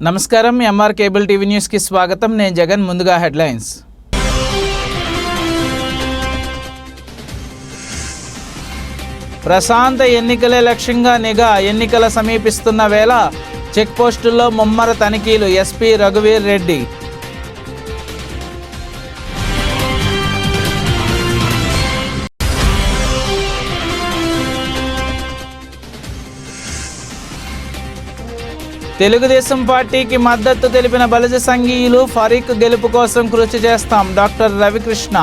నమస్కారం MR cable TV news కి స్వాగతం. నేను జగన్. ముందుగా హెడ్లైన్స్. ప్రశాంత ఎన్నికలే లక్ష్యంగా నిఘా. ఎన్నికల సమీపిస్తున్న వేళ చెక్ పోస్టుల్లో ముమ్మర తనిఖీలు. ఎస్పీ రఘువీర్ రెడ్డి. తెలుగుదేశం పార్టీకి మద్దతు తెలిపిన బలిజ సంఘీయులు. ఫరీక్ గెలుపు కోసం కృషి చేస్తాం. డాక్టర్ రవికృష్ణ.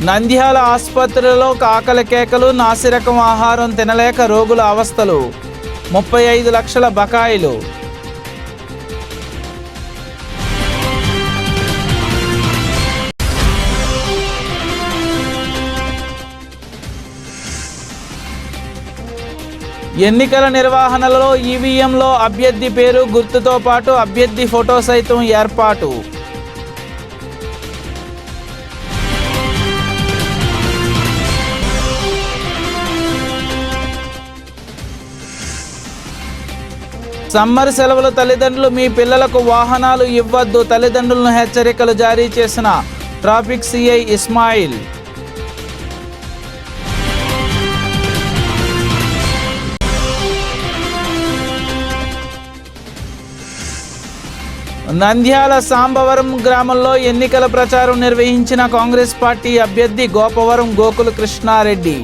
నంద్యాల ఆసుపత్రిలో ఆకలి కేకలు. నాసిరకం ఆహారం తినలేక రోగుల అవస్థలు. 35 లక్షల బకాయిలు. ఎన్నికల నిర్వహణలో ఈవీఎంలో అభ్యర్థి పేరు గుర్తుతో పాటు అభ్యర్థి ఫోటో సైతం ఏర్పాటు. సమ్మర్ సెలవులు. తల్లిదండ్రులు మీ పిల్లలకు వాహనాలు ఇవ్వద్దు. తల్లిదండ్రులను హెచ్చరికలు జారీ చేసిన ట్రాఫిక్ సిఐ ఇస్మాయిల్. నంద్యాల సాంబవరం గ్రామంలో ఎన్నికల ప్రచారం నిర్వహించిన కాంగ్రెస్ పార్టీ అభ్యర్థి గోపవరం గోకుల కృష్ణారెడ్డి.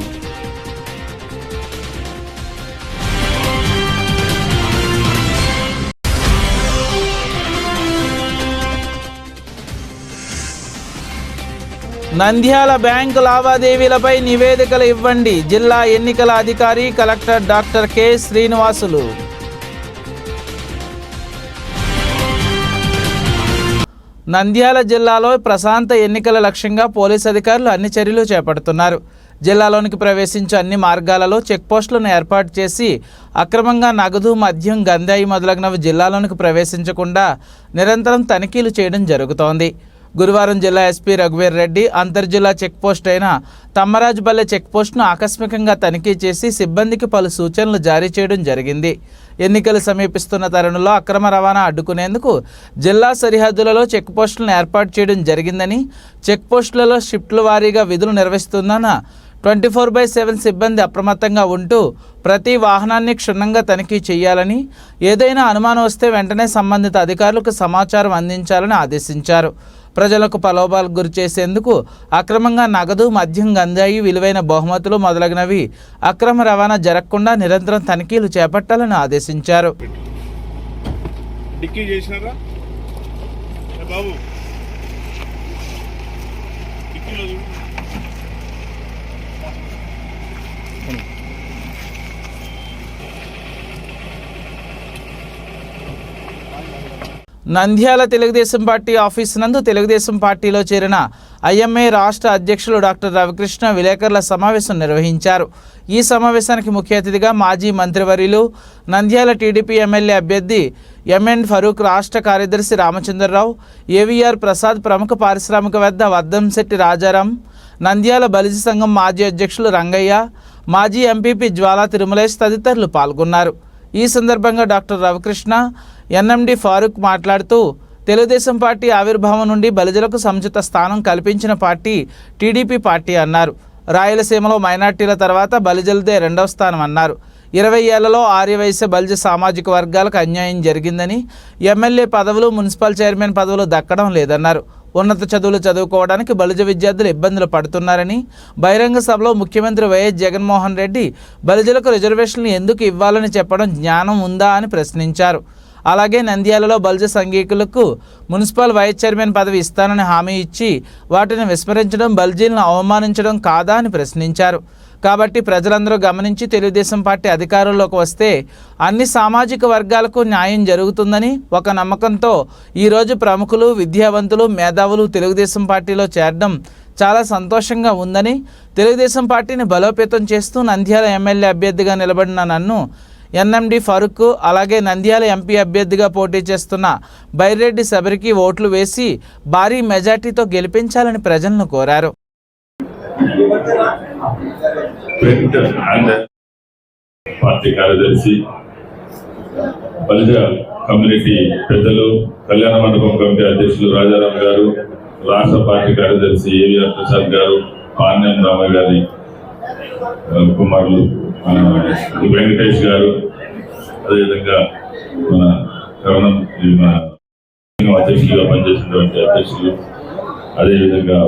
నంద్యాల బ్యాంకు లావాదేవీలపై నివేదికలు ఇవ్వండి. జిల్లా ఎన్నికల అధికారి collector doctor K Srinivasulu. Nandyal జిల్లాలో ప్రశాంత ఎన్నికల లక్ష్యంగా పోలీసు అధికారులు అన్ని చర్యలు చేపడుతున్నారు. జిల్లాలోనికి ప్రవేశించే అన్ని మార్గాలలో చెక్పోస్టులను ఏర్పాటు చేసి అక్రమంగా నగదు, మద్యం, గంజాయి మొదలగునవి జిల్లాలోనికి ప్రవేశించకుండా నిరంతరం తనిఖీలు చేయడం జరుగుతోంది. గురువారం జిల్లా ఎస్పీ రఘువీర్ రెడ్డి అంతర్జిల్లా చెక్పోస్ట్ అయిన తమ్మరాజుపల్లె చెక్పోస్టును ఆకస్మికంగా తనిఖీ చేసి సిబ్బందికి పలు సూచనలు జారీ చేయడం జరిగింది. ఎన్నికలు సమీపిస్తున్న తరుణంలో అక్రమ రవాణా అడ్డుకునేందుకు జిల్లా సరిహద్దులలో చెక్పోస్టులను ఏర్పాటు చేయడం జరిగిందని, చెక్పోస్టులలో షిఫ్ట్ల వారీగా విధులు నిర్వహిస్తున్న 24/7 సిబ్బంది అప్రమత్తంగా ఉంటూ ప్రతి వాహనాన్ని క్షుణ్ణంగా తనిఖీ చేయాలని, ఏదైనా అనుమానం వస్తే వెంటనే సంబంధిత అధికారులకు సమాచారం అందించాలని ఆదేశించారు. ప్రజలకు ప్రలోభాలకు గురి చేసేందుకు అక్రమంగా నగదు, మద్యం, గంజాయి, విలువైన బహుమతులు మొదలగునవి అక్రమ రవాణా జరగకుండా నిరంతరం తనిఖీలు చేపట్టాలని ఆదేశించారు. నంద్యాల తెలుగుదేశం పార్టీ ఆఫీసు నందు తెలుగుదేశం పార్టీలో చేరిన ఐఎంఏ రాష్ట్ర అధ్యక్షులు డాక్టర్ రవికృష్ణ విలేకరుల సమావేశం నిర్వహించారు. ఈ సమావేశానికి ముఖ్య అతిథిగా మాజీ మంత్రివర్యులు, నంద్యాల టీడీపీ ఎమ్మెల్యే అభ్యర్థి ఎంఎన్ ఫరూక్, రాష్ట్ర కార్యదర్శి రామచంద్రరావు, ఏవీఆర్ ప్రసాద్, ప్రముఖ పారిశ్రామికవేత్త వర్ధంశెట్టి రాజారాం, నంద్యాల బలిజ సంఘం మాజీ అధ్యక్షులు రంగయ్య, మాజీ ఎంపీపీ జ్వాలా తిరుమలేష్ తదితరులు పాల్గొన్నారు. ఈ సందర్భంగా డాక్టర్ రవికృష్ణ, ఎన్ఎండి ఫారూక్ మాట్లాడుతూ తెలుగుదేశం పార్టీ ఆవిర్భావం నుండి బలిజలకు సముచిత స్థానం కల్పించిన పార్టీ టీడీపీ పార్టీ అన్నారు. రాయలసీమలో మైనార్టీల తర్వాత బలిజలదే 2వ స్థానం అన్నారు. 20 ఏళ్లలో ఆర్యవైశ్య బలిజ సామాజిక వర్గాలకు అన్యాయం జరిగిందని, ఎమ్మెల్యే పదవులు, మున్సిపల్ చైర్మన్ పదవులు దక్కడం లేదన్నారు. ఉన్నత చదువులు చదువుకోవడానికి బలిజ విద్యార్థులు ఇబ్బందులు పడుతున్నారని, బహిరంగ సభలో ముఖ్యమంత్రి వైఎస్ జగన్మోహన్ రెడ్డి బలిజలకు రిజర్వేషన్లు ఎందుకు ఇవ్వాలని చెప్పడం జ్ఞానం ఉందా అని ప్రశ్నించారు. అలాగే నంద్యాలలో బలిజ సంఘీకులకు మున్సిపల్ వైస్ చైర్మన్ పదవి ఇస్తానని హామీ ఇచ్చి వాటిని విస్మరించడం బల్జీలను అవమానించడం కాదా అని ప్రశ్నించారు. కాబట్టి ప్రజలందరూ గమనించి తెలుగుదేశం పార్టీ అధికారంలోకి వస్తే అన్ని సామాజిక వర్గాలకు న్యాయం జరుగుతుందని ఒక నమ్మకంతో ఈరోజు ప్రముఖులు, విద్యావంతులు, మేధావులు తెలుగుదేశం పార్టీలో చేరడం చాలా సంతోషంగా ఉందని, తెలుగుదేశం పార్టీని బలోపేతం చేస్తూ నంద్యాల ఎమ్మెల్యే అభ్యర్థిగా నిలబడిన నన్ను ఎన్ఎండి ఫరూక్, అలాగే నంద్యాల ఎంపీ అభ్యర్థిగా పోటీ చేస్తున్న బైరెడ్డి శబరికి ఓట్లు వేసి భారీ మెజార్టీతో గెలిపించాలని ప్రజలను కోరారు. ప్రింట్ అండ్ పార్టీ కార్యదర్శి, బలిజ కమ్యూనిటీ పెద్దలు, కళ్యాణ మండపం కమిటీ అధ్యక్షులు రాజారాం గారు, రాష్ట్ర పార్టీ కార్యదర్శి ఏవిఆర్ ప్రసాద్ గారు, పాణ్యం రామయ్య గారి కుమారులు వెంకటేష్ గారు, అదేవిధంగా మన కరణం అధ్యక్షులుగా పనిచేసినటువంటి అధ్యక్షులు, అదేవిధంగా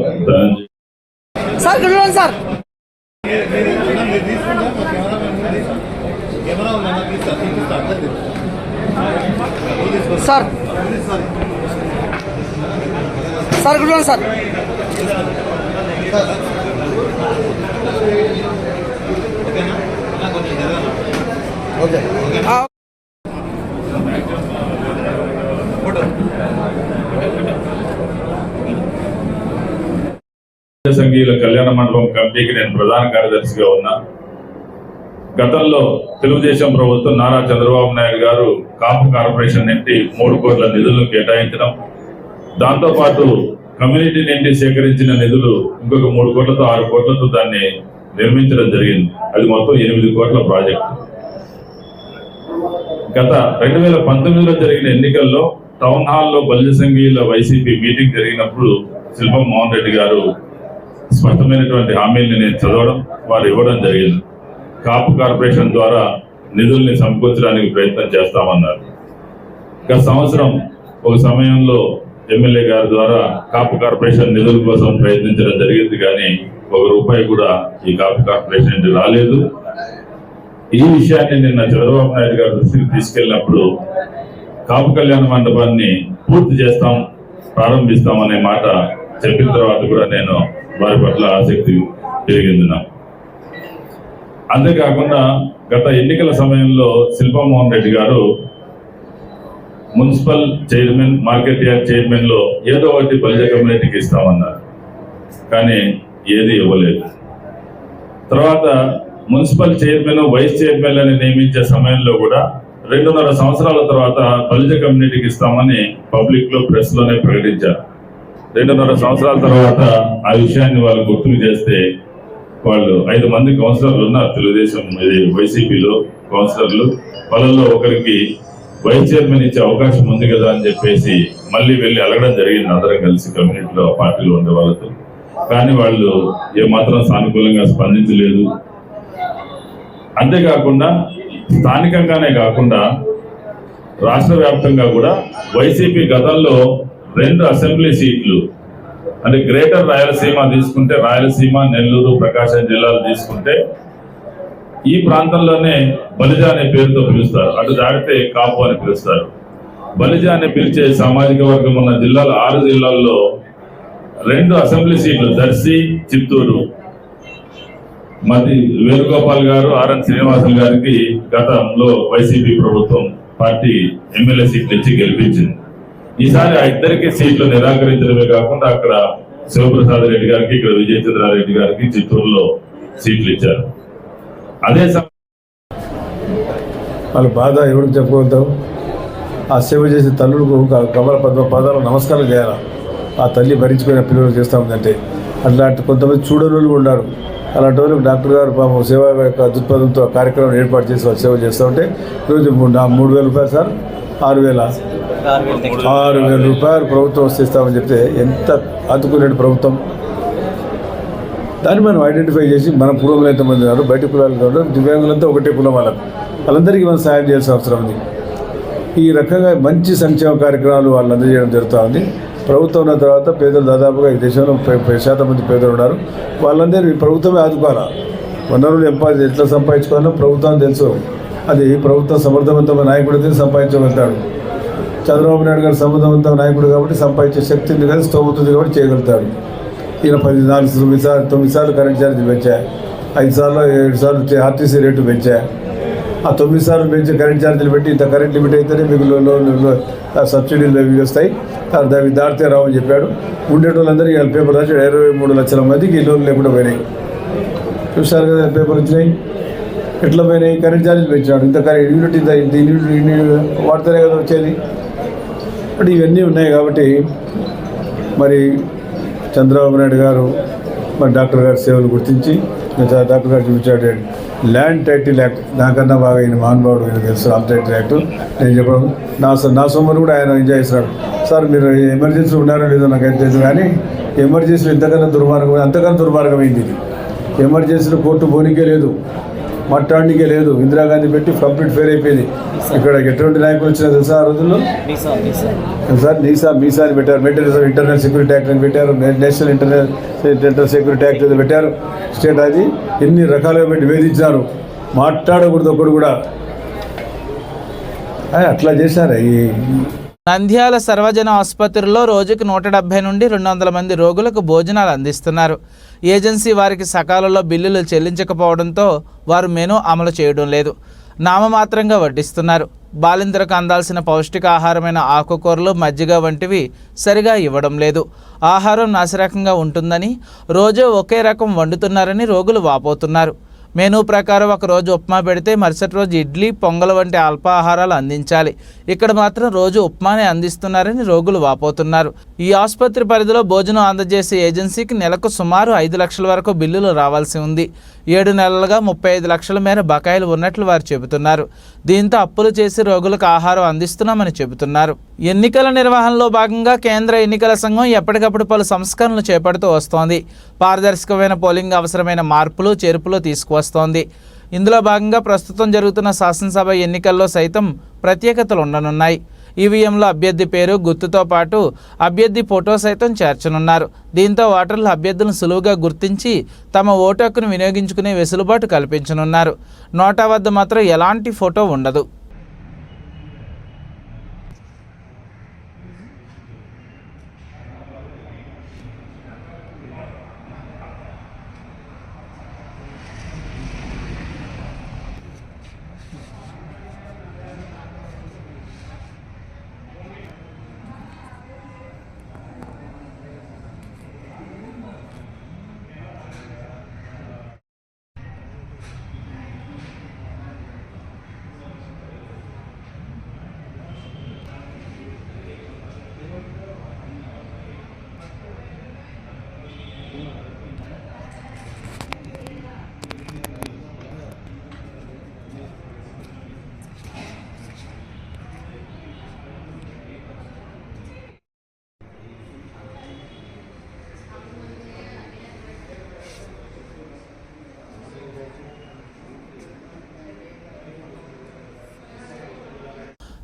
సంఘీయుల కళ్యాణ మండపం కమిటీకి నేను ప్రధాన కార్యదర్శిగా ఉన్నా. గతంలో తెలుగుదేశం ప్రభుత్వం నారా చంద్రబాబు నాయుడు గారు కాపు కార్పొరేషన్ నుండి 3 కోట్ల నిధులను కేటాయించడం, దాంతోపాటు కమ్యూనిటీ నుండి సేకరించిన నిధులు ఇంకొక 3 కోట్లతో 6 కోట్లతో దాన్ని నిర్మించడం జరిగింది. అది మొత్తం 8 కోట్ల ప్రాజెక్టు. గత 2019లో జరిగిన ఎన్నికల్లో టౌన్ హాల్లో బలిజ సంఘీయుల వైసీపీ మీటింగ్ జరిగినప్పుడు శిల్పం మోహన్ రెడ్డి గారు స్పష్టమైనటువంటి హామీల్ని నేను చదవడం, వారు ఇవ్వడం జరిగింది. కాపు కార్పొరేషన్ ద్వారా నిధుల్ని సమకూర్చడానికి ప్రయత్నం చేస్తామన్నారు. గత సంవత్సరం ఒక సమయంలో ఎమ్మెల్యే గారి ద్వారా కాపు కార్పొరేషన్ నిధుల కోసం ప్రయత్నించడం జరిగింది, కానీ ₹1 కూడా ఈ కాపు కార్పొరేషన్ రాలేదు. ఈ విషయాన్ని నిన్న చంద్రబాబు నాయుడు గారి దృష్టికి తీసుకెళ్ళినప్పుడు కాపు కళ్యాణ మండపాన్ని పూర్తి చేస్తాం, ప్రారంభిస్తాం అనే మాట చెప్పిన తర్వాత కూడా నేను వారి పట్ల ఆసక్తి పెరిగింది. అంతేకాకుండా గత ఎన్నికల సమయంలో శిల్పా మోహన్ రెడ్డి గారు municipal chairman, market yard chairman లో ఏదో ఒకటి బలిజ కమ్యూనిటీకి ఇస్తామన్నారు, కానీ ఏది ఇవ్వలేదు. తర్వాత మున్సిపల్ చైర్మన్, వైస్ చైర్మన్ అని నియమించే సమయంలో కూడా 2.5 సంవత్సరాల తర్వాత బలిజ కమ్యూనిటీకి ఇస్తామని పబ్లిక్ లో, ప్రెస్ లోనే ప్రకటించారు. 2.5 సంవత్సరాల తర్వాత ఆ విషయాన్ని వాళ్ళు గుర్తుకు చేస్తే, వాళ్ళు 5 మంది కౌన్సిలర్లు ఉన్నారు తెలుగుదేశం వైసీపీలో కౌన్సిలర్లు, వాళ్ళలో ఒకరికి వైస్ చైర్మన్ ఇచ్చే అవకాశం ఉంది కదా అని చెప్పేసి మళ్ళీ వెళ్ళి అడగడం జరిగింది అందరం కలిసి కమ్యూనిటీలో, పార్టీలో ఉండే వాళ్ళతో. కానీ వాళ్ళు ఏమాత్రం సానుకూలంగా స్పందించలేదు. అంతేకాకుండా స్థానికంగానే కాకుండా రాష్ట్ర వ్యాప్తంగా కూడా వైసీపీ గతంలో 2 అసెంబ్లీ సీట్లు, అంటే గ్రేటర్ రాయలసీమ తీసుకుంటే, రాయలసీమ, నెల్లూరు, ప్రకాశం జిల్లాలు తీసుకుంటే ఈ ప్రాంతంలోనే బలిజ అనే పేరుతో పిలుస్తారు. అటు దాటితే కాపు అని పిలుస్తారు. బలిజ అని పిలిచే సామాజిక వర్గం ఉన్న జిల్లాలు 6 జిల్లాల్లో 2 అసెంబ్లీ సీట్లు, దర్శి, చిత్తూరు, మది వేణుగోపాల్ గారు, ఆర్ఎన్ శ్రీనివాసులు గారికి గతంలో వైసీపీ ప్రభుత్వం పార్టీ ఎమ్మెల్యే సీట్లు ఇచ్చి గెలిపించింది. ఈసారి ఆ 2 సీట్లు నిరాకరించడమే కాకుండా అక్కడ శివప్రసాద్ రెడ్డి గారికి, ఇక్కడ విజయచంద్రారెడ్డి గారికి చిత్తూరులో సీట్లు ఇచ్చారు. అదే వాళ్ళ బాధ ఎవరికి చెప్పుకుంటాం? ఆ సేవ చేసే తల్లులకు కమల పద్మ పాదాలు నమస్కారం చేయాలి. ఆ తల్లి భరించిపోయిన పిల్లలు చేస్తూ ఉందంటే అట్లాంటి కొంతమంది చూడని వాళ్ళు ఉన్నారు. అలాంటి వాళ్ళకి డాక్టర్ గారు పాపం సేవ యొక్క దృక్పథంతో కార్యక్రమం ఏర్పాటు చేసి వాళ్ళు సేవ చేస్తూ ఉంటే ఈరోజు ₹3,000 సార్, 6,000 రూపాయలు ప్రభుత్వం వస్తేస్తామని చెప్తే ఎంత ఆదుకునే ప్రభుత్వం. దాన్ని మనం ఐడెంటిఫై చేసి మన పూర్వంలో ఎంతమంది ఉన్నారు, బయట కులాలు ఉన్నారు, దివ్యాంగులంతా ఒకటే కులం వాళ్ళందరికీ మనం సాయం చేయాల్సిన అవసరం ఉంది. ఈ రకంగా మంచి సంక్షేమ కార్యక్రమాలు వాళ్ళు అందజేయడం జరుగుతూ ఉంది. ప్రభుత్వం ఉన్న తర్వాత పేదలు దాదాపుగా ఈ దేశంలో 10% మంది పేదలు ఉన్నారు. వాళ్ళందరినీ ప్రభుత్వమే ఆదుకోవాలి. వనరులు ఎట్లా సంపాదించుకోవాలో ప్రభుత్వం తెలుసు. అది ప్రభుత్వం సమర్థవంతమైన నాయకుడితే సంపాదించగలుగుతాడు. చంద్రబాబు నాయుడు గారు సమర్థవంతమైన నాయకుడు కాబట్టి సంపాదించే శక్తి ఉంది కానీ స్తోమతుంది కాబట్టి చేయగలుగుతాడు. ఈయన 9 సార్లు కరెంట్ ఛార్జీలు పెంచా, 5 సార్లు 7 సార్లు ఆర్టీసీ రేటు పెంచా. ఆ 9 సార్లు పెంచి కరెంట్ ఛార్జీలు పెట్టి ఇంత కరెంట్ లిమిట్ అయితేనే మీకు లోన్లు సబ్సిడీలు అవి వస్తాయి, దాన్ని దాటితే రావని చెప్పాడు. ఉండేటోళ్ళందరికీ వాళ్ళ పేపర్ రాసి 23 లక్షల మందికి ఈ లోన్లు లేకుండా పోయినాయి. చూస్తారు కదా పేపర్ వచ్చినాయి ఎట్లా పోయినాయి. కరెంట్ ఛార్జీలు పెంచాడు. ఇంత యూనిట్ ఇన్ని వాడితేనే కదా వచ్చేది. అంటే ఇవన్నీ ఉన్నాయి కాబట్టి మరి చంద్రబాబు నాయుడు గారు మరి డాక్టర్ గారి సేవలు గుర్తించి డాక్టర్ గారు చూపించాడు ల్యాండ్ టైటిల్ యాక్ట్, నాకన్నా బాగా ఈయన మహానుభావుడు, ఈయన తెలుసు ల్యాండ్ టైటిల్ యాక్ట్. నేను చెప్పడం నా సొమ్మను కూడా ఆయన ఎంజాయ్ చేస్తున్నాడు. సార్ మీరు ఎమర్జెన్సీ ఉన్నారో లేదో నాకైతే తెలియదు, కానీ ఎమర్జెన్సీలో అంతకన్నా దుర్మార్గమైంది ఇది. ఎమర్జెన్సీలో కోర్టు పోనీకే లేదు, మాట్లాడనికే లేదు. ఇందిరాగాంధీ పెట్టి కంప్లీట్ ఫెయిల్ అయిపోయింది. ఇక్కడ ఎటువంటి నాయకులు వచ్చినా తెలుసా ఆ రోజుల్లో? సార్ మీసా అని పెట్టారు, మెయింటెనెన్స్ ఇంటర్నల్ సెక్యూరిటీ యాక్ట్ అని పెట్టారు, నేషనల్ ఇంటర్నల్ సెక్యూరిటీ యాక్ట్ అని పెట్టారు. స్టేట్ అది ఎన్ని రకాలుగా పెట్టి వేధించారు, మాట్లాడకూడదు ఒకడు కూడా. అట్లా చేశారు. నంద్యాల సర్వజన ఆసుపత్రిలో రోజుకు 170 నుండి 200 మంది రోగులకు భోజనాలు అందిస్తున్నారు. ఏజెన్సీ వారికి సకాలంలో బిల్లులు చెల్లించకపోవడంతో వారు మెనూ అమలు చేయడం లేదు, నామమాత్రంగా వడ్డిస్తున్నారు. బాలింతరకు అందాల్సిన పౌష్టికాహారమైన ఆకుకూరలు, మజ్జిగ వంటివి సరిగా ఇవ్వడం లేదు. ఆహారం నాసిరకంగా ఉంటుందని, రోజు ఒకే రకం వండుతున్నారని రోగులు వాపోతున్నారు. మెనూ ప్రకారం ఒకరోజు ఉప్మా పెడితే మరుసటి రోజు ఇడ్లీ, పొంగల్ వంటి అల్పాహారాలు అందించాలి. ఇక్కడ మాత్రం రోజు ఉప్మానే అందిస్తున్నారని రోగులు వాపోతున్నారు. ఈ ఆసుపత్రి పరిధిలో భోజనం అందజేసే ఏజెన్సీకి నెలకు సుమారు 5 లక్షల వరకు బిల్లులు రావాల్సి ఉంది. 7 నెలలుగా 35 లక్షల మేర బకాయిలు ఉన్నట్లు వారు చెబుతున్నారు. దీంతో అప్పులు చేసి రోగులకు ఆహారం అందిస్తున్నామని చెబుతున్నారు. ఎన్నికల నిర్వహణలో భాగంగా కేంద్ర ఎన్నికల సంఘం ఎప్పటికప్పుడు పలు సంస్కరణలు చేపడుతూ వస్తోంది. పారదర్శకమైన పోలింగ్ అవసరమైన మార్పులు, చేర్పులు తీసుకువస్తోంది. ఇందులో భాగంగా ప్రస్తుతం జరుగుతున్న శాసనసభ ఎన్నికల్లో సైతం ప్రత్యేకతలు ఉండనున్నాయి. ఈవీఎంలో అభ్యర్థి పేరు, గుర్తుతో పాటు అభ్యర్థి ఫోటో సైతం చేర్చనున్నారు. దీంతో ఓటర్లు అభ్యర్థులను సులువుగా గుర్తించి తమ ఓటు హక్కును వినియోగించుకునే వెసులుబాటు కల్పించనున్నారు. నోటా వద్ద మాత్రం ఎలాంటి ఫోటో ఉండదు.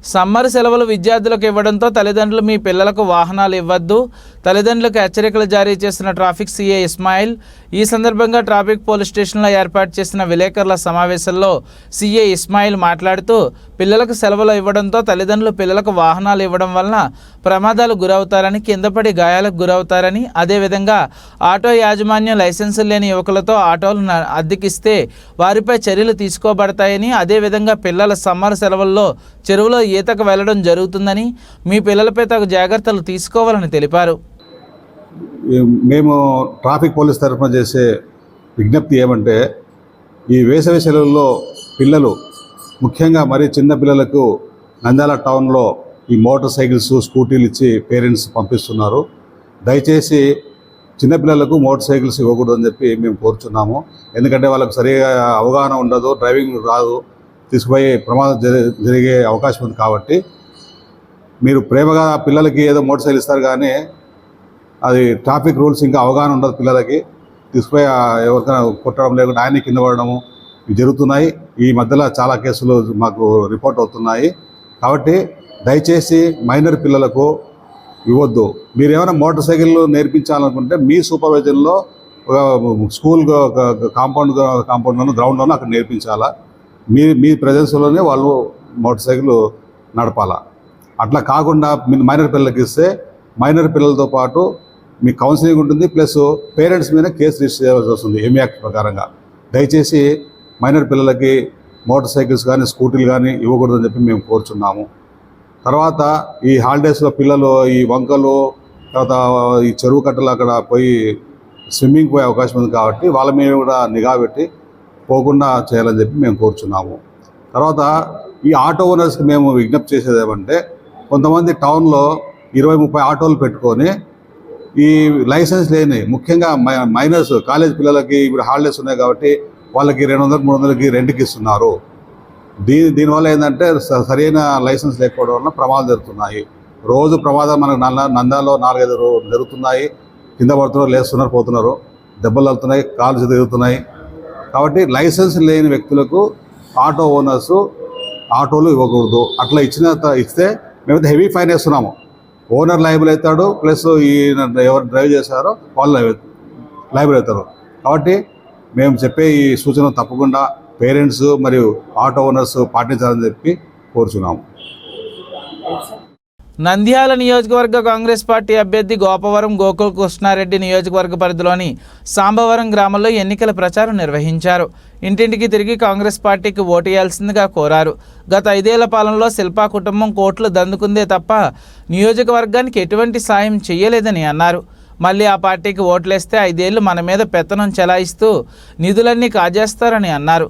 సమ్మర్ సెలవులు విద్యార్థులకు ఇవ్వడంతో తల్లిదండ్రులు మీ పిల్లలకు వాహనాలు ఇవ్వద్దు, తల్లిదండ్రులకు హెచ్చరికలు జారీ చేసిన ట్రాఫిక్ సీఏ ఇస్మాయిల్. ఈ సందర్భంగా ట్రాఫిక్ పోలీస్ స్టేషన్లో ఏర్పాటు చేసిన విలేకరుల సమావేశంలో సీఏ ఇస్మాయిల్ మాట్లాడుతూ, పిల్లలకు సెలవులు ఇవ్వడంతో తల్లిదండ్రులు పిల్లలకు వాహనాలు ఇవ్వడం వలన ప్రమాదాలు గురవుతారని, కిందపడి గాయాలకు గురవుతారని, అదేవిధంగా ఆటో యాజమాన్యం లైసెన్సులు లేని యువకులతో ఆటోలు అద్దెకిస్తే వారిపై చర్యలు తీసుకోబడతాయని, అదేవిధంగా పిల్లల సమ్మర్ సెలవుల్లో చెరువులో ఈతకు వెళ్లడం జరుగుతుందని, మీ పిల్లలపై తగు జాగ్రత్తలు తీసుకోవాలని తెలిపారు. మేము ట్రాఫిక్ పోలీస్ తరఫున చేసే విజ్ఞప్తి ఏమంటే, ఈ వేసవి సెలవుల్లో పిల్లలు ముఖ్యంగా మరీ చిన్న పిల్లలకు నంద్యాల టౌన్లో ఈ మోటార్ సైకిల్స్, స్కూటీలు ఇచ్చి పేరెంట్స్ పంపిస్తున్నారు. దయచేసి చిన్నపిల్లలకు మోటార్ సైకిల్స్ ఇవ్వకూడదని చెప్పి మేము కోరుచున్నాము. ఎందుకంటే వాళ్ళకు సరిగా అవగాహన ఉండదు, డ్రైవింగ్ రాదు, తీసుకుపోయి ప్రమాదం జరిగే అవకాశం ఉంది. కాబట్టి మీరు ప్రేమగా పిల్లలకి ఏదో మోటార్ సైకిల్ ఇస్తారు, కానీ అది ట్రాఫిక్ రూల్స్ ఇంకా అవగాహన ఉండదు. పిల్లలకి తీసుకుపోయి ఎవరికైనా కొట్టడం, లేకుండా ఆయన కింద పడడము ఇవి జరుగుతున్నాయి. ఈ మధ్యలో చాలా కేసులు మాకు రిపోర్ట్ అవుతున్నాయి. కాబట్టి దయచేసి మైనర్ పిల్లలకు ఇవ్వద్దు. మీరు ఏమైనా మోటార్ సైకిల్ నేర్పించాలనుకుంటే మీ సూపర్వైజన్లో స్కూల్ కాంపౌండ్లోనూ గ్రౌండ్లోనూ అక్కడ నేర్పించాలా. మీ ప్రజెన్స్లోనే వాళ్ళు మోటార్ సైకిల్ నడపాలా. అట్లా కాకుండా మీరు మైనర్ పిల్లలకి ఇస్తే మైనర్ పిల్లలతో పాటు మీ కౌన్సిలింగ్ ఉంటుంది, ప్లస్ పేరెంట్స్ మీద కేసు రిజిస్టర్ చేయాల్సి వస్తుంది ఎంఈ యాక్ట్ ప్రకారంగా. దయచేసి మైనర్ పిల్లలకి మోటార్ సైకిల్స్ కానీ స్కూటీలు కానీ ఇవ్వకూడదని చెప్పి మేము కోరుచున్నాము. తర్వాత ఈ హాలిడేస్లో పిల్లలు ఈ వంకలు, తర్వాత ఈ చెరువు కట్టలు అక్కడ పోయి స్విమ్మింగ్ పోయే అవకాశం ఉంది. కాబట్టి వాళ్ళ మీద కూడా నిఘా పెట్టి పోకుండా చేయాలని చెప్పి మేము కోరుచున్నాము. తర్వాత ఈ ఆటో ఓనర్స్కి మేము విజ్ఞప్తి చేసేది ఏమంటే, కొంతమంది టౌన్లో 20-30 ఆటోలు పెట్టుకొని ఈ లైసెన్స్ లేని ముఖ్యంగా మైనర్స్ కాలేజ్ పిల్లలకి ఇప్పుడు హాలిడేస్ ఉన్నాయి కాబట్టి వాళ్ళకి 200-300కి రెంట్కి ఇస్తున్నారు. దీనివల్ల ఏంటంటే సరైన లైసెన్స్ లేకపోవడం వల్ల ప్రమాదాలు జరుగుతున్నాయి. రోజు ప్రమాదం మనకు నంద్యాలలో 4-5 జరుగుతున్నాయి. కింద పడుతున్నారు, లేస్తున్నారు, పోతున్నారు, దెబ్బలు తగులుతున్నాయి, కాళ్ళు తిరుగుతున్నాయి. కాబట్టి లైసెన్స్ లేని వ్యక్తులకు ఆటో ఓనర్స్ ఆటోలు ఇవ్వకూడదు. అట్లా ఇస్తే మేమైతే హెవీ ఫైన్ వేస్తున్నాము. ఓనర్ లైబుల్ అవుతాడు, ప్లస్ ఈ ఎవరు డ్రైవ్ చేశారో వాళ్ళు లైబుల్ అవుతారు. కాబట్టి మేము చెప్పే ఈ సూచన తప్పకుండా పేరెంట్స్ మరియు ఆటో ఓనర్స్ పాటించాలని చెప్పి కోరుచున్నాము. నంద్యాల నియోజకవర్గ కాంగ్రెస్ పార్టీ అభ్యర్థి గోపవరం గోకుల్ కృష్ణారెడ్డి నియోజకవర్గ పరిధిలోని సాంబవరం గ్రామంలో ఎన్నికల ప్రచారం నిర్వహించారు. ఇంటింటికి తిరిగి కాంగ్రెస్ పార్టీకి ఓటు వేయాల్సిందిగా కోరారు. గత 5 ఏళ్ల పాలనలో శిల్పా కుటుంబం కోట్లు దందుకుందే తప్ప నియోజకవర్గానికి ఎటువంటి సాయం చేయలేదని అన్నారు. మళ్ళీ ఆ పార్టీకి ఓట్లేస్తే 5 ఏళ్లు మన మీద పెత్తనం చెలాయిస్తూ నిధులన్నీ కాజేస్తారని అన్నారు.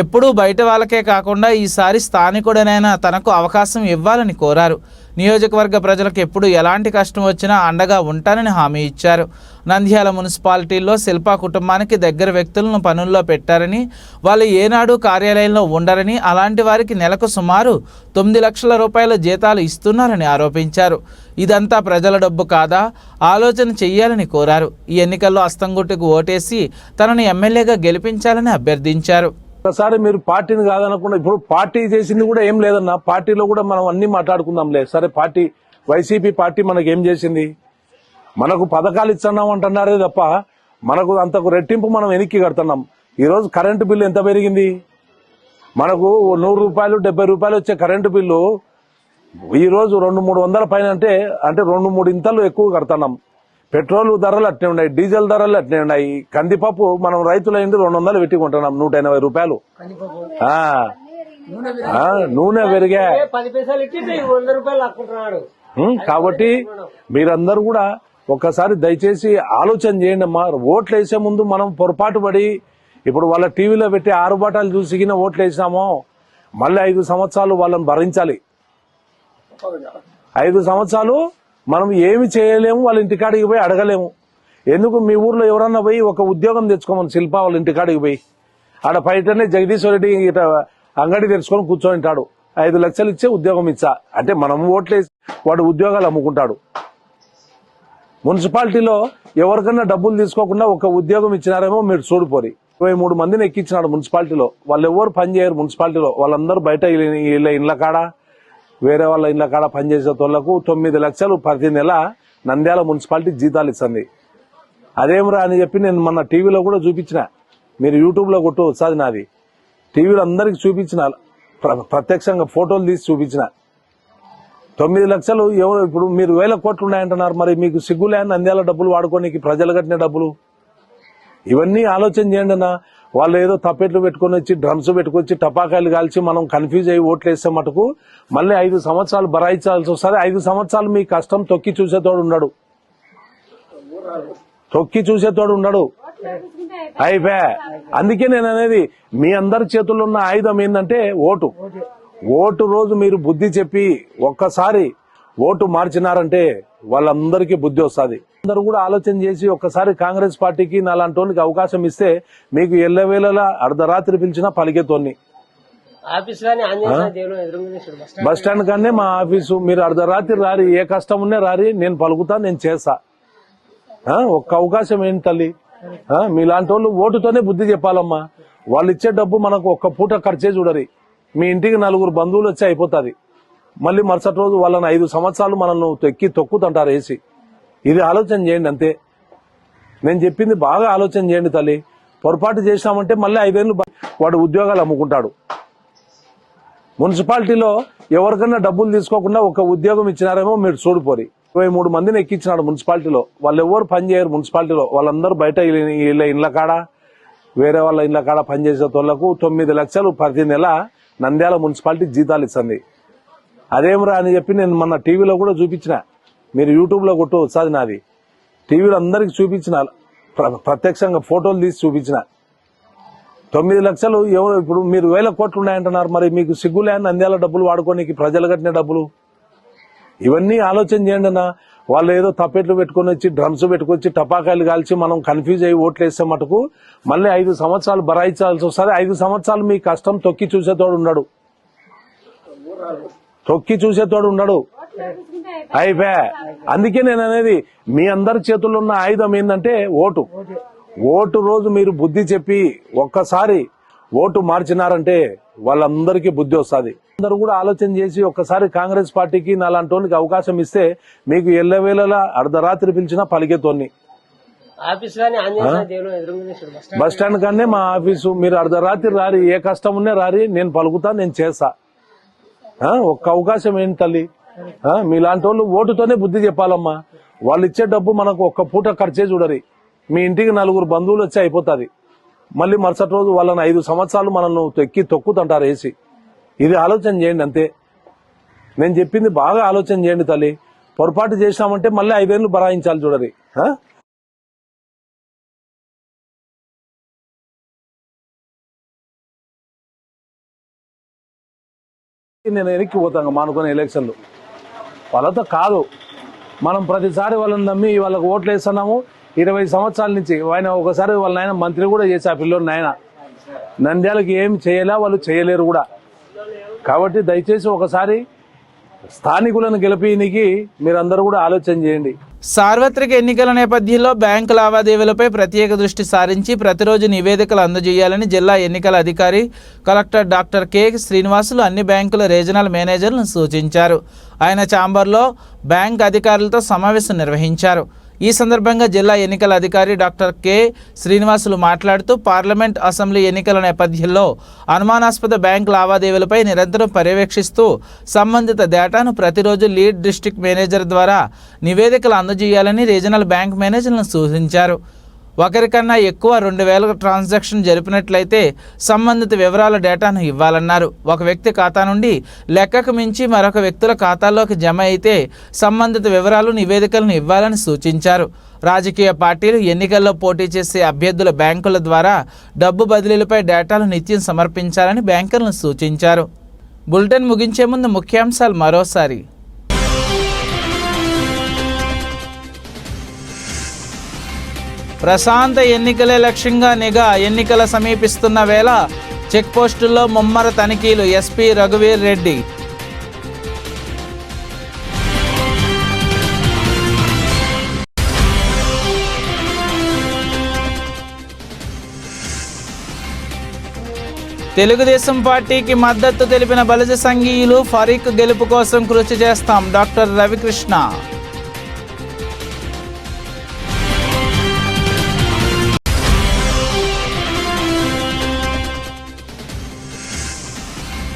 ఎప్పుడూ బయట వాళ్ళకే కాకుండా ఈసారి స్థానికుడనైనా తనకు అవకాశం ఇవ్వాలని కోరారు. నియోజకవర్గ ప్రజలకు ఎప్పుడు ఎలాంటి కష్టం వచ్చినా అండగా ఉంటానని హామీ ఇచ్చారు. నంద్యాల మున్సిపాలిటీల్లో శిల్పా కుటుంబానికి దగ్గర వ్యక్తులను పనుల్లో పెట్టారని, వాళ్ళు ఏనాడు కార్యాలయంలో ఉండరని, అలాంటి వారికి నెలకు సుమారు 9 లక్షల రూపాయల జీతాలు ఇస్తున్నారని ఆరోపించారు. ఇదంతా ప్రజల డబ్బు కాదా, ఆలోచన చెయ్యాలని కోరారు. ఈ ఎన్నికల్లో అస్తంగుట్టుకు ఓటేసి తనను ఎమ్మెల్యేగా గెలిపించాలని అభ్యర్థించారు. ఒకసారి మీరు పార్టీని కాదనకుండా ఇప్పుడు పార్టీ చేసింది కూడా ఏం లేదన్నా. పార్టీలో కూడా మనం అన్ని మాట్లాడుకుందాంలే. సరే, పార్టీ వైసీపీ పార్టీ మనకి ఏం చేసింది? మనకు పథకాలు ఇస్తున్నాం అంటున్నారే తప్ప మనకు అంతకు రెట్టింపు మనం వెనక్కి కడుతున్నాం. ఈరోజు కరెంటు బిల్లు ఎంత పెరిగింది? మనకు 100 రూపాయలు 70 రూపాయలు వచ్చే కరెంటు బిల్లు ఈరోజు 200-300 పైన అంటే 2-3 ఇంతలు ఎక్కువ కడుతున్నాం. పెట్రోల్ ధరలు అట్నే ఉన్నాయి, డీజిల్ ధరలు అట్నే ఉన్నాయి. కందిపప్పు మనం రైతులైంది 200 పెట్టి కొంటున్నాం, 180 రూపాయలు. నూనె పెరిగా. కాబట్టి మీరందరూ కూడా ఒక్కసారి దయచేసి ఆలోచన చేయండి అమ్మా. ఓట్లు వేసే ముందు మనం పొరపాటు పడి ఇప్పుడు వాళ్ళ టీవీలో పెట్టి ఆరుబాటాలు చూసిగిన ఓట్లు వేసినామో మళ్ళీ 5 సంవత్సరాలు వాళ్ళని భరించాలి. 5 సంవత్సరాలు మనం ఏమి చేయలేము, వాళ్ళ ఇంటికాడికి పోయి అడగలేము. ఎందుకు మీ ఊర్లో ఎవరన్నా పోయి ఒక ఉద్యోగం తెచ్చుకోమని శిల్పా వాళ్ళ ఇంటికాడికి పోయి ఆడ బయటనే జగదీశ్వర రెడ్డి అంగడి తెచ్చుకొని కూర్చొని ఉంటాడు. 5 లక్షలు ఇచ్చే ఉద్యోగం ఇచ్చా అంటే మనం ఓట్లేసి వాడు ఉద్యోగాలు అమ్ముకుంటాడు. మున్సిపాలిటీలో ఎవరికన్నా డబ్బులు తీసుకోకుండా ఒక ఉద్యోగం ఇచ్చినారేమో మీరు చూడిపోరి. 23 మందిని ఎక్కించినాడు మున్సిపాలిటీలో. వాళ్ళు ఎవరు పని చేయరు మున్సిపాలిటీలో. వాళ్ళందరూ బయట ఇళ్ల కాడ వేరే వాళ్ళ ఇళ్ల కాడ పనిచేసే తోళ్లకు 9 లక్షలు ప్రతి నెల నంద్యాల మున్సిపాలిటీ జీతాలు ఇస్తుంది. అదేమిరా అని చెప్పి నేను మొన్న టీవీలో కూడా చూపించిన. మీరు యూట్యూబ్ లో కొట్టు వస్తుంది నాది. టీవీలో అందరికి చూపించిన, ప్రత్యక్షంగా ఫోటోలు తీసి చూపించిన. 9 లక్షలు ఎవరు ఇప్పుడు మీరు 1000 కోట్లు ఉన్నాయంటున్నారు. మరి మీకు సిగ్గులే నంద్యాల డబ్బులు వాడుకోనికి, ప్రజలు కట్టిన డబ్బులు. ఇవన్నీ ఆలోచన చేయండి అన్న. వాళ్ళు ఏదో తప్పెట్లు పెట్టుకుని వచ్చి డ్రమ్స్ పెట్టుకొచ్చి టపాకాయలు కాల్చి మనం కన్ఫ్యూజ్ అయ్యి ఓట్లు వేసే మటుకు మళ్ళీ 5 సంవత్సరాలు భరాయించాల్సి వస్తుంది. 5 సంవత్సరాలు మీ కష్టం తొక్కి చూసేతోడు ఉండడు. అయిపోయా. అందుకే నేను అనేది మీ అందరి చేతుల్లో ఉన్న ఆయుధం ఏంటంటే ఓటు. ఓటు రోజు మీరు బుద్ధి చెప్పి ఒక్కసారి ఓటు మార్చినారంటే వాళ్ళందరికీ బుద్ధి వస్తుంది. అందరూ కూడా ఆలోచన చేసి ఒక్కసారి కాంగ్రెస్ పార్టీకి నాలాంటి వాళ్ళకి అవకాశం ఇస్తే మీకు ఎల్లవేళలా అర్ధరాత్రి పిలిచినా పలికేతోని. బస్ స్టాండ్ కానీ మా ఆఫీసు. మీరు అర్ధరాత్రి రారి, ఏ కష్టం ఉన్నా రారి, నేను పలుకుతా, నేను చేస్తా. ఒక్క అవకాశం ఏంటి తల్లి? మీలాంటి వాళ్ళు ఓటుతోనే బుద్ధి చెప్పాలమ్మా. వాళ్ళు ఇచ్చే డబ్బు మనకు ఒక్క పూట ఖర్చే చూడరి. మీ ఇంటికి 4 బంధువులు వచ్చి అయిపోతుంది. మళ్ళీ మరుసటి రోజు వాళ్ళని 5 సంవత్సరాలు మనల్ని తొక్కుతుంటారు వేసి. ఇది ఆలోచన చేయండి అంతే. నేను చెప్పింది బాగా ఆలోచన చేయండి తల్లి. పొరపాటు చేసినామంటే మళ్ళీ 5 ఏళ్ళు వాడు ఉద్యోగాలు అమ్ముకుంటాడు. మున్సిపాలిటీలో ఎవరికన్నా డబ్బులు తీసుకోకుండా ఒక ఉద్యోగం ఇచ్చినారేమో మీరు చూడిపోరి. 23 మందిని ఎక్కించినాడు మున్సిపాలిటీలో. వాళ్ళు ఎవరు పని చేయరు మున్సిపాలిటీలో. వాళ్ళందరూ బయట ఇళ్ల కాడ వేరే వాళ్ళ ఇళ్ల కాడ పనిచేసే తోళ్లకు 9 లక్షలు ప్రతి నెల నంద్యాల మున్సిపాలిటీ జీతాలు ఇస్తుంది. అదేమిరా అని చెప్పి నేను మొన్న టీవీలో కూడా చూపించిన. మీరు యూట్యూబ్ లో కొట్టు వస్తుంది నాది. టీవీలో అందరికి చూపించిన, ప్రత్యక్షంగా ఫోటోలు తీసి చూపించిన. 9 లక్షలు ఎవరు ఇప్పుడు మీరు 1000 కోట్లు ఉన్నాయంటున్నారు. మరి మీకు సిగ్గులే నంద్యాల డబ్బులు వాడుకోనికి, ప్రజలు కట్టిన డబ్బులు. ఇవన్నీ ఆలోచన చేయండి అన్న. వాళ్ళు ఏదో తప్పెట్లు పెట్టుకొని వచ్చి డ్రమ్స్ పెట్టుకొచ్చి టపాకాయలు కాల్చి మనం కన్ఫ్యూజ్ అయ్యి ఓట్లు వేస్తే మటుకు మళ్ళీ 5 సంవత్సరాలు భరాయించాల్సి వస్తుంది. 5 సంవత్సరాలు మీ కష్టం తొక్కి చూసేతోడు ఉండడు, అయిపోయా. అందుకే నేను అనేది మీ అందరి చేతుల్లో ఉన్న ఆయుధం ఏంటంటే ఓటు రోజు మీరు బుద్ధి చెప్పి ఒక్కసారి ఓటు మార్చినారంటే వాళ్ళందరికీ బుద్ధి వస్తుంది. అందరూ కూడా ఆలోచన చేసి ఒక్కసారి కాంగ్రెస్ పార్టీకి నాలాంటి వాళ్ళకి అవకాశం ఇస్తే మీకు ఎల్లవేళలా అర్ధరాత్రి పిలిచినా పలికేతోని. బస్ స్టాండ్ కన్నా మా ఆఫీసు, మీరు అర్ధరాత్రి రారి, ఏ కష్టం ఉన్నా రారి, నేను పలుకుతా, నేను చేస్తా. ఒక్క అవకాశం ఏంటి తల్లి, మీలాంటి వాళ్ళు ఓటుతోనే బుద్ధి చెప్పాలమ్మా. వాళ్ళు ఇచ్చే డబ్బు మనకు ఒక్క పూట ఖర్చే చూడరి. మీ ఇంటికి 4 బంధువులు వచ్చి అయిపోతుంది. మళ్ళీ మరుసటి రోజు వాళ్ళని 5 సంవత్సరాలు మనల్ని తొక్కుతుంటారు వేసి. ఇది ఆలోచన చేయండి అంతే. నేను చెప్పింది బాగా ఆలోచన చేయండి తల్లి. పొరపాటు చేసినామంటే మళ్ళీ 5 ఏళ్ళు బరాయించాలి చూడరి. నేను వెనక్కి పోతాను మానుకునే ఎలక్షన్లు. వాళ్ళతో కాదు, మనం ప్రతిసారి వాళ్ళని నమ్మి వాళ్ళకి ఓట్లు వేస్తున్నాము. 20 సంవత్సరాల నుంచి ఆయన ఒకసారి వాళ్ళ నాయన మంత్రి కూడా చేసి ఆ పిల్లోని నాయన నంద్యాలకి ఏం చేయలే, వాళ్ళు చేయలేరు కూడా. కాబట్టి దయచేసి ఒకసారి స్థానికులను గెలిపేయడానికి మీరందరూ కూడా ఆలోచన చేయండి. సార్వత్రిక ఎన్నికల నేపథ్యంలో బ్యాంకు లావాదేవీలపై ప్రత్యేక దృష్టి సారించి ప్రతిరోజు నివేదికలు అందజేయాలని జిల్లా ఎన్నికల అధికారి కలెక్టర్ డాక్టర్ కె శ్రీనివాసులు అన్ని బ్యాంకుల రీజనల్ మేనేజర్లను సూచించారు. ఆయన ఛాంబర్లో బ్యాంక్ అధికారులతో సమావేశం నిర్వహించారు. ఈ సందర్భంగా జిల్లా ఎన్నికల అధికారి డాక్టర్ కె శ్రీనివాసులు మాట్లాడుతూ పార్లమెంట్, అసెంబ్లీ ఎన్నికల నేపథ్యంలో అనుమానాస్పద బ్యాంక్ లావాదేవీలపై నిరంతరం పర్యవేక్షిస్తూ సంబంధిత డేటాను ప్రతిరోజు లీడ్ డిస్ట్రిక్ట్ మేనేజర్ ద్వారా నివేదికలు అందజేయాలని రీజనల్ బ్యాంక్ మేనేజర్లను సూచించారు. ఒకరికన్నా ఎక్కువ 2000 ట్రాన్సాక్షన్ జరిపినట్లయితే సంబంధిత వివరాల డేటాను ఇవ్వాలన్నారు. ఒక వ్యక్తి ఖాతా నుండి లెక్కకు మించి మరొక వ్యక్తుల ఖాతాల్లోకి జమ అయితే సంబంధిత వివరాలు, నివేదికలను ఇవ్వాలని సూచించారు. రాజకీయ పార్టీలు ఎన్నికల్లో పోటీ చేసే అభ్యర్థుల బ్యాంకుల ద్వారా డబ్బు బదిలీలపై డేటాను నిత్యం సమర్పించాలని బ్యాంకర్లను సూచించారు. బులెటిన్ ముగించే ముందు ముఖ్యాంశాలు మరోసారి. ప్రశాంత ఎన్నికలే లక్ష్యంగా నిఘా. ఎన్నికల సమీపిస్తున్న వేళ చెక్పోస్టుల్లో ముమ్మర తనిఖీలు. ఎస్పీ రఘువీర్ రెడ్డి. తెలుగుదేశం పార్టీకి మద్దతు తెలిపిన బలిజ సంఘీయులు. ఫరీక్ గెలుపు కోసం కృషి చేస్తాం. డాక్టర్ రవికృష్ణ.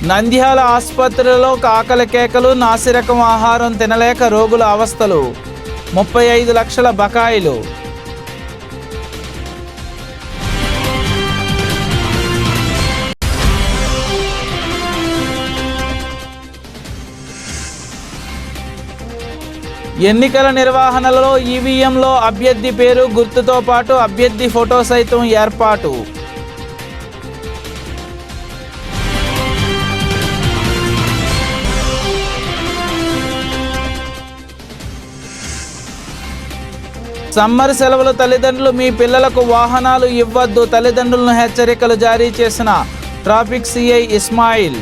నంద్యాల ఆసుపత్రిలో ఆకలి కేకలు. నాసిరకం ఆహారం తినలేక రోగుల అవస్థలు. 35 లక్షల బకాయిలు. ఎన్నికల నిర్వహణలో ఈవీఎంలో అభ్యర్థి పేరు, గుర్తుతో పాటు అభ్యర్థి ఫోటో సైతం ఏర్పాటు. సమ్మర్ సెలవులు. తల్లిదండ్రులు మీ పిల్లలకు వాహనాలు ఇవ్వద్దు. తల్లిదండ్రులను హెచ్చరికలు జారీ చేసిన ట్రాఫిక్ సిఐ ఇస్మాయిల్.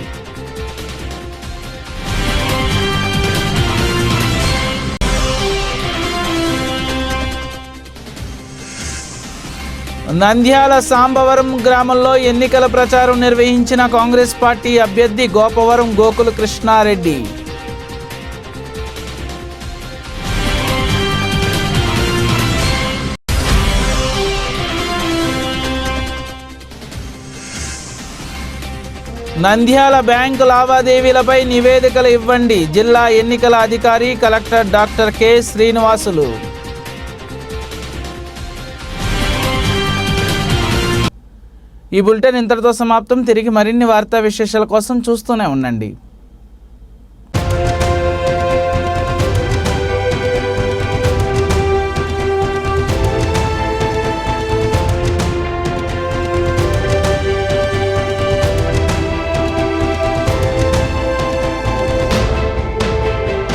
నంద్యాల సాంబవరం గ్రామంలో ఎన్నికల ప్రచారం నిర్వహించిన కాంగ్రెస్ పార్టీ అభ్యర్థి గోపవరం గోకుల కృష్ణారెడ్డి. నంద్యాల బ్యాంకు లావాదేవీలపై నివేదికలు ఇవ్వండి. జిల్లా ఎన్నికల అధికారి కలెక్టర్ డాక్టర్ కె శ్రీనివాసులు. ఈ బులెటిన్ ఇంతటితో సమాప్తం. తిరిగి మరిన్ని వార్తా విశేషాల కోసం చూస్తూనే ఉండండి.